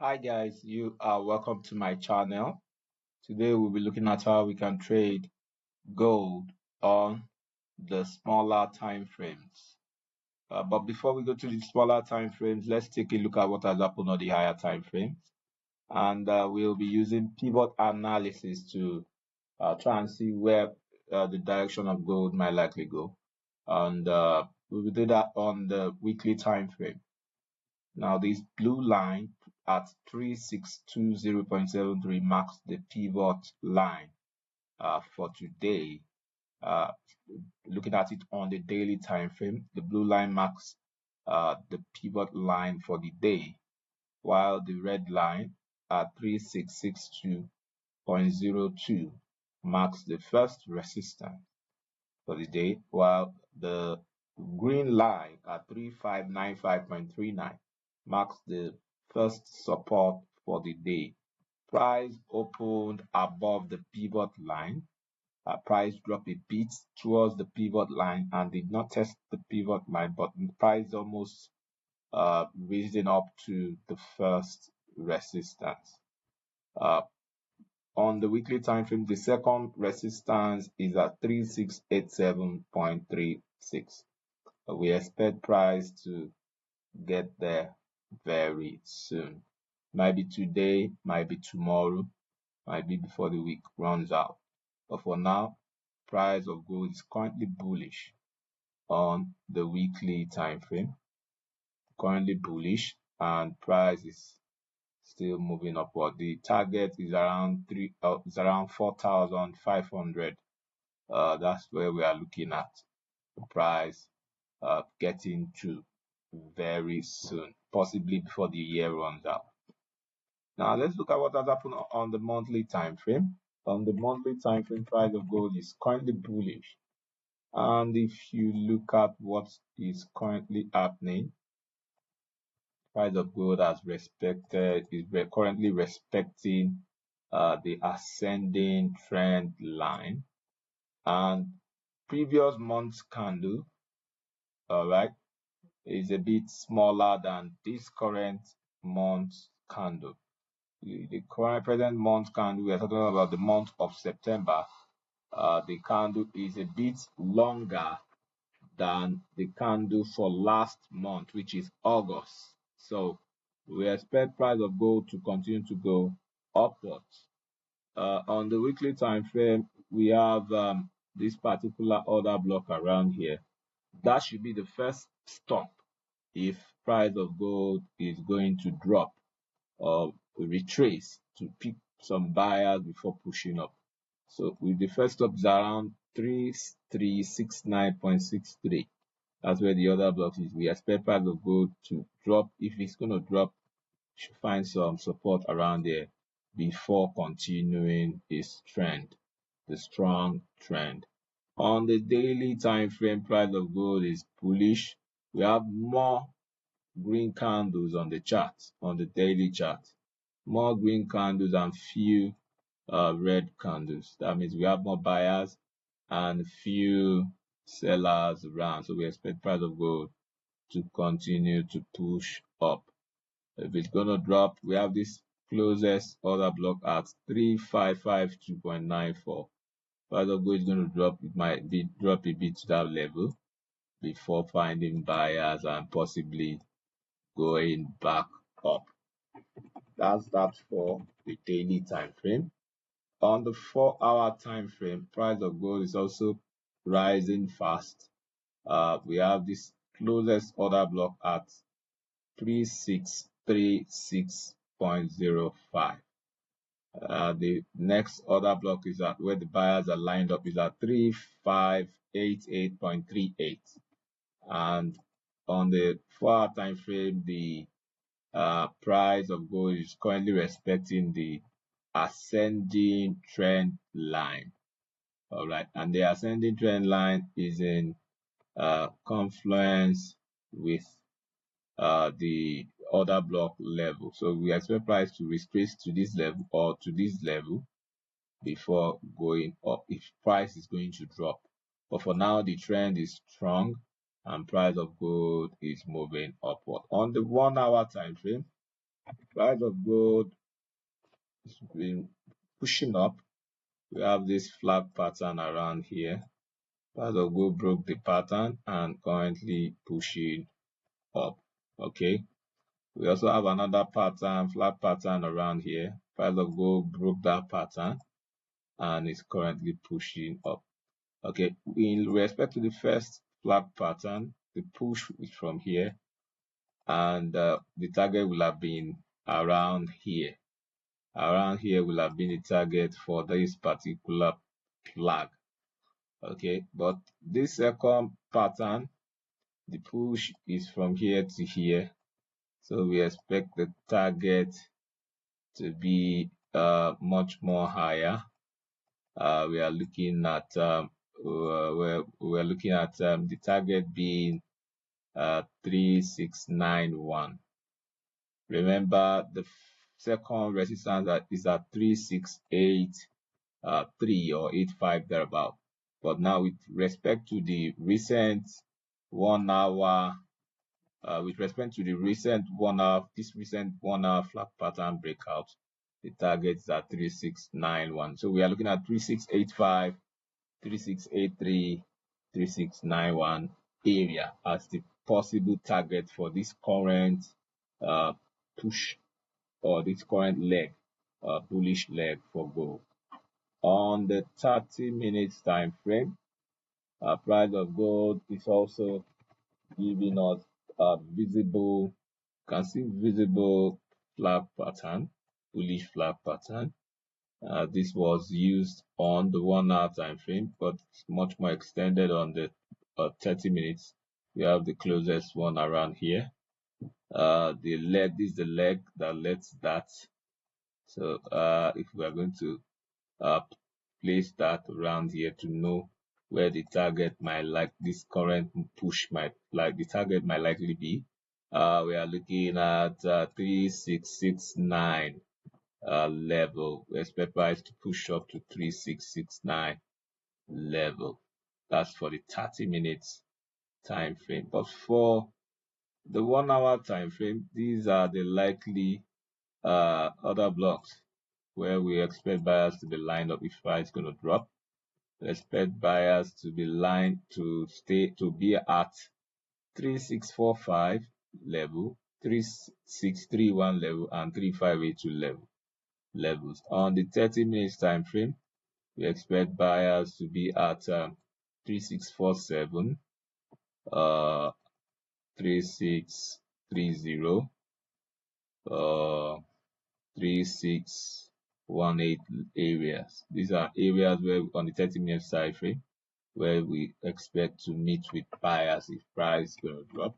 Hi guys, you are welcome to my channel. Today we'll be looking at how we can trade gold on the smaller time frames. But before we go to the smaller time frames, let's take a look at what has happened on the higher time frames. And we'll be using pivot analysis to try and see where the direction of gold might likely go. And we will do that on the weekly time frame. Now, this blue line at 3620.73 marks the pivot line for today. Looking at it on the daily time frame, the blue line marks the pivot line for the day, while the red line at 3662.02 marks the first resistance for the day, while the green line at 3595.39 marks the first support for the day. Price opened above the pivot line. Price dropped a bit towards the pivot line and did not test the pivot line, but price almost raising up to the first resistance. On the weekly time frame, the second resistance is at 3687.36. We expect price to get there very soon. Might be today, might be tomorrow, might be before the week runs out. But for now, price of gold is currently bullish on the weekly time frame. Currently bullish, and price is still moving upward. The target is around 4,500. That's where we are looking at the price getting to very soon, possibly before the year runs out. Now let's look at what has happened on the monthly time frame. On the monthly time frame, price of gold is currently bullish, and if you look at what is currently happening, price of gold is currently respecting the ascending trend line, and previous month's candle, all right, is a bit smaller than this current month's candle. The current present month candle, we are talking about the month of September. The candle is a bit longer than the candle for last month, which is August. So we expect price of gold to continue to go upwards. On the weekly time frame, we have this particular order block around here. That should be the first stop if price of gold is going to drop or retrace to pick some buyers before pushing up. So with the first stop is around 3369.63. That's where the other block is. We expect price of gold to drop. If it's going to drop, should find some support around there before continuing its trend, the strong trend. On the daily time frame, price of gold is bullish. We have more green candles on the chart, on the daily chart. More green candles and few red candles. That means we have more buyers and few sellers around. So we expect price of gold to continue to push up. If it's gonna drop, we have this closest order block at 3552.94. Price of gold is gonna drop. It might be drop a bit to that level before finding buyers and possibly going back up. That's that for the daily time frame. On the 4-hour time frame, price of gold is also rising fast. We have this closest order block at 3636.05. The next order block is at where the buyers are lined up is at 3588.38. And on the 4-hour time frame, the price of gold is currently respecting the ascending trend line. All right, and the ascending trend line is in confluence with the order block level. So we expect price to retrace to this level or to this level before going up if price is going to drop. But for now, the trend is strong and price of gold is moving upward. On the 1-hour time frame, Price of gold has been pushing up. We have this flag pattern around here. Price of gold broke the pattern and currently pushing up. Okay. We also have another pattern, flag pattern around here. Price of gold broke that pattern and is currently pushing up. Okay, in respect to the first flag pattern, the push is from here, and the target will have been around here. Around here will have been the target for this particular flag. Okay, but this second pattern, the push is from here to here, so we expect the target to be much more higher. We are looking at we're looking at the target being 3691. Remember, the second resistance is at 3683 or 85 thereabout. But now, with respect to the recent 1 hour, this recent 1 hour flat pattern breakout, the target is at 3691. So we are looking at 3685, 3683, 3691 area as the possible target for this current push or this current leg, bullish leg for gold. On the 30 minutes time frame, price of gold is also giving us a visible, can see visible flag pattern, bullish flag pattern. This was used on the 1 hour time frame, but it's much more extended on the 30 minutes. We have the closest one around here. The leg, this is the leg that lets that. So if we are going to place that around here to know where the target might, like this current push might, like the target might likely be, we are looking at 3669 level. We expect price to push up to 3669 level. That's for the 30 minutes time frame. But for the 1 hour time frame, these are the likely other blocks where we expect buyers to be lined up if price is going to drop. We expect buyers to be lined to be at 3645 level, 3631 level, and 3582 levels. On the 30 minutes time frame, we expect buyers to be at 3647, 3630, 3618 areas. These are areas where on the 30 minutes time frame where we expect to meet with buyers if price is going to drop,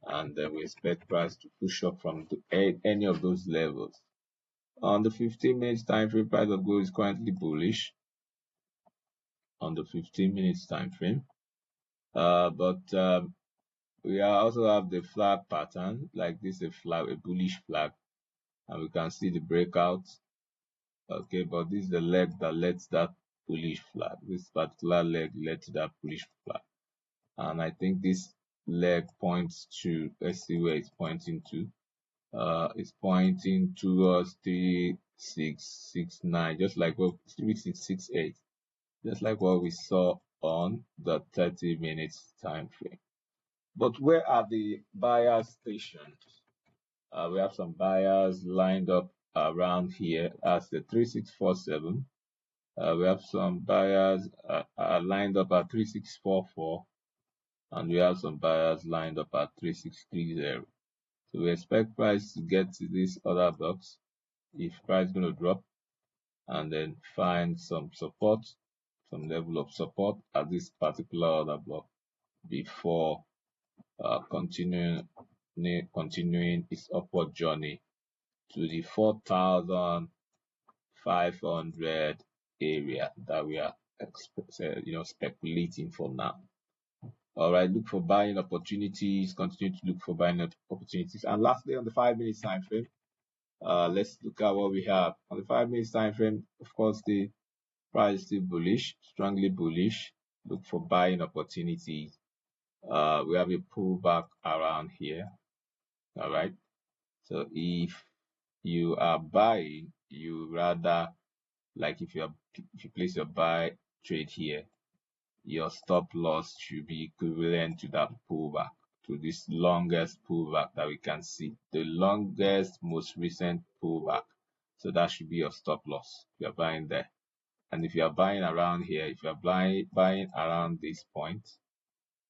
and then we expect price to push up from any of those levels. On the 15 minutes time frame, price of gold is currently bullish on the 15 minutes time frame, but we also have the flag pattern, like this, a bullish flag, and we can see the breakout. Okay, but this is the leg that lets that bullish flag. This particular leg led to that bullish flag, and I think this leg points to, let's see where it's pointing to. It's pointing towards 3669, just like what 3668, just like what we saw on the 30 minutes time frame. But where are the buyers stationed? We have some buyers lined up around here as the 3647. We have some buyers lined up at 3644, and we have some buyers lined up at 3630. So we expect price to get to this other box if price is going to drop, and then find some support, some level of support at this particular other block before continuing its upward journey to the 4,500 area that we are speculating for now. All right, look for buying opportunities, continue to look for buying opportunities. And lastly, on the 5 minutes time frame, let's look at what we have. On the 5 minutes time frame, of course, the price is still bullish, strongly bullish. Look for buying opportunities. We have a pullback around here. All right. So if you are buying, you rather, like if you place your buy trade here, your stop loss should be equivalent to that pullback, to this longest pullback that we can see, the longest, most recent pullback. So that should be your stop loss if you're buying there. And if you are buying around here, if you are buying around this point,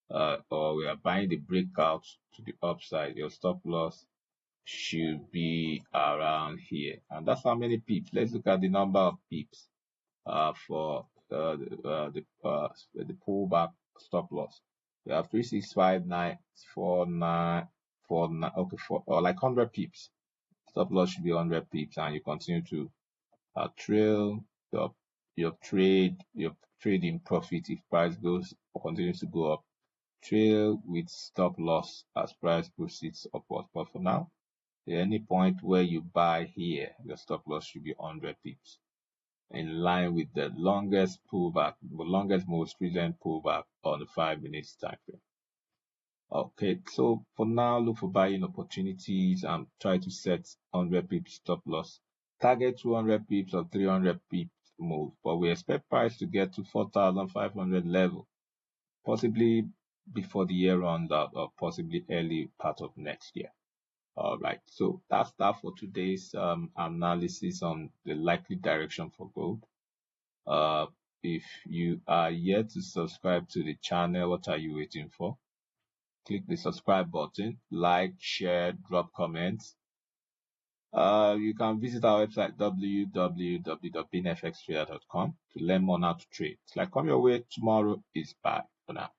or we are buying the breakout to the upside, your stop loss should be around here. And that's how many pips. Let's look at the number of pips for the pullback stop loss. We have 365,949. Okay, or like 100 pips. Stop loss should be 100 pips, and you continue to trail your trading profit if price goes or continues to go up. Trail with stop loss as price proceeds upwards. But for now, at any point where you buy here, your stop loss should be 100 pips, in line with the longest pullback, the longest most recent pullback on the 5 minutes time frame. Okay, so for now, look for buying opportunities and try to set 100 pips stop loss. Target 200 pips or 300 pips move, but we expect price to get to 4,500 level, possibly before the year runs out or possibly early part of next year. All right, so that's that for today's analysis on the likely direction for gold. If you are yet to subscribe to the channel, what are you waiting for? Click the subscribe button, like, share, drop comments. You can visit our website www.beanfxtrader.com to learn more on how to trade. It's like come your way tomorrow is bye for now.